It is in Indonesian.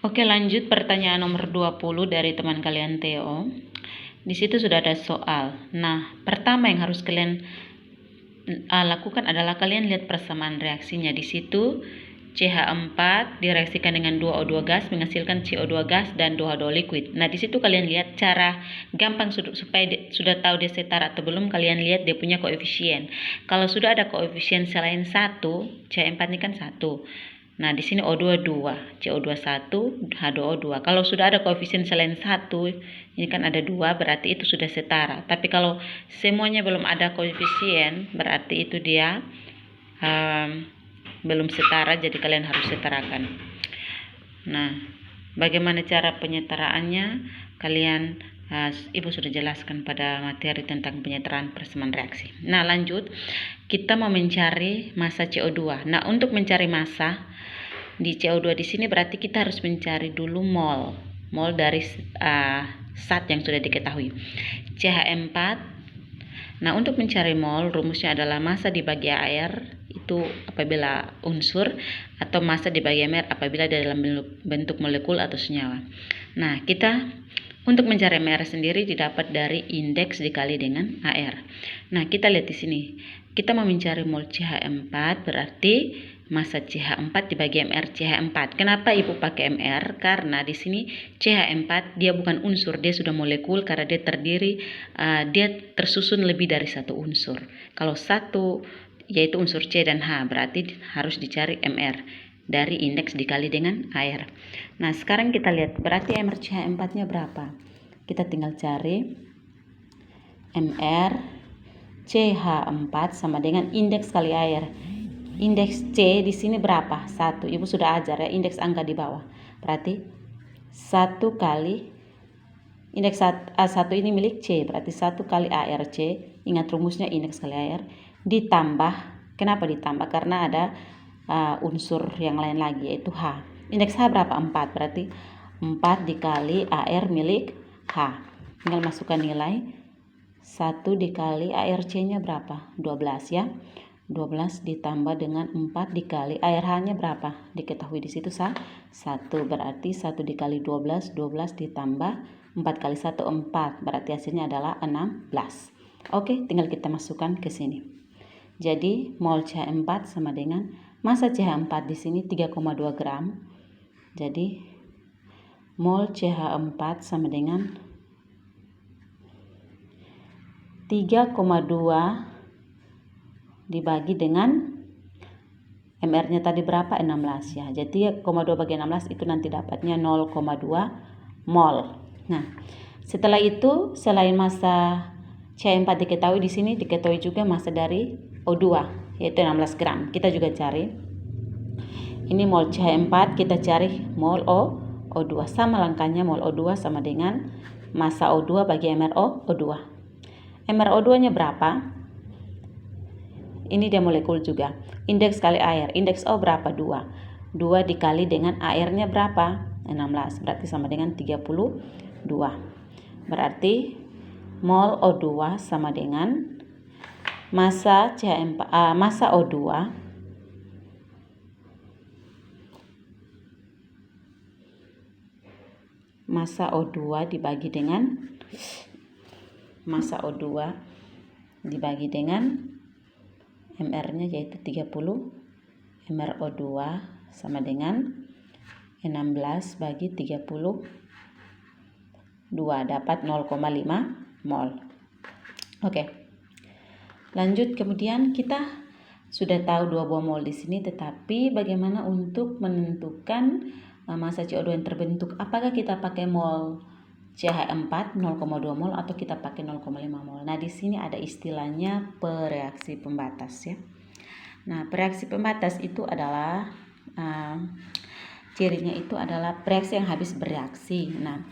Oke, lanjut pertanyaan nomor 20 dari teman kalian Theo. Di situ sudah ada soal. Nah, pertama yang harus kalian lakukan adalah kalian lihat persamaan reaksinya. Di situ CH4 direaksikan dengan 2O2 gas menghasilkan CO2 gas dan 2H2O liquid. Nah, di situ kalian lihat cara gampang supaya sudah tahu dia setara atau belum, kalian lihat dia punya koefisien. Kalau sudah ada koefisien selain 1, CH4 ini kan 1. Nah, di sini O2 2, CO2 1, H2O 2. Kalau sudah ada koefisien selain 1, ini kan ada 2, berarti itu sudah setara. Tapi kalau semuanya belum ada koefisien, berarti itu dia belum setara, jadi kalian harus setarakan. Nah, bagaimana cara penyetaraannya? Kalian Ibu sudah jelaskan pada materi tentang penyetaraan persamaan reaksi. Nah, lanjut. Kita mau mencari massa CO2. Nah, untuk mencari massa di CO2 di sini berarti kita harus mencari dulu mol dari zat yang sudah diketahui. CH4. Nah, untuk mencari mol, rumusnya adalah massa dibagi air itu apabila unsur, atau massa dibagi mR apabila dalam bentuk molekul atau senyawa. Nah, kita untuk mencari mR sendiri didapat dari indeks dikali dengan AR. Nah, kita lihat di sini. Kita mau mencari mol CH4 berarti massa CH4 dibagi mR CH4. Kenapa Ibu pakai mR? Karena di sini CH4 dia bukan unsur, dia sudah molekul karena dia terdiri dia tersusun lebih dari satu unsur. Kalau satu yaitu unsur C dan H, berarti harus dicari mR dari indeks dikali dengan air. Nah, sekarang kita lihat berarti mR CH4-nya berapa? Kita tinggal cari mR CH4 sama dengan indeks kali air. Indeks C di sini berapa? 1. Ibu sudah ajar ya, indeks angka di bawah. Berarti 1 kali indeks A1 ini milik C, berarti 1 kali ARC. Ingat rumusnya indeks kali AR ditambah, kenapa ditambah? Karena ada unsur yang lain lagi yaitu H. Indeks H berapa? 4, berarti 4 dikali AR milik H. Tinggal masukkan nilai 1 dikali ARC-nya berapa? 12 ya. 12 ditambah dengan 4 dikali ARH-nya berapa? Diketahui di situ 1, berarti 1 dikali 12, 12 ditambah 4 kali 1, 4, berarti hasilnya adalah 16. Oke, tinggal kita masukkan ke sini. Jadi mol CH4 sama dengan massa CH4 di sini 3,2 gram. Jadi mol CH4 sama dengan 3,2 dibagi dengan mR-nya tadi berapa? 16 ya. Jadi 3,2 bagi 16 itu nanti dapatnya 0,2 mol. Nah, setelah itu selain massa CH4 diketahui, di sini diketahui juga massa dari O2 yaitu 16 gram. Kita juga cari. Ini mol CH4, kita cari mol O2. Sama langkahnya, mol O2 sama dengan massa O2 bagi MrO2. MrO2-nya berapa? Ini dia molekul juga. Indeks kali air. Indeks O berapa? 2. 2 dikali dengan airnya berapa? 16. Berarti sama dengan 32. Berarti mol O2 sama dengan massa CH4, massa O2 dibagi dengan massa O2 dibagi dengan mR-nya yaitu 30, MrO2 sama dengan 16 bagi 32, dapat 0,5 mol. Oke. Lanjut, kemudian kita sudah tahu 2 buah mol di sini, tetapi bagaimana untuk menentukan massa CO2 yang terbentuk? Apakah kita pakai mol CH4 0,2 mol atau kita pakai 0,5 mol? Nah, di sini ada istilahnya bereaksi pembatas ya. Nah, bereaksi pembatas itu adalah cirinya itu adalah reaksi yang habis bereaksi. Nah,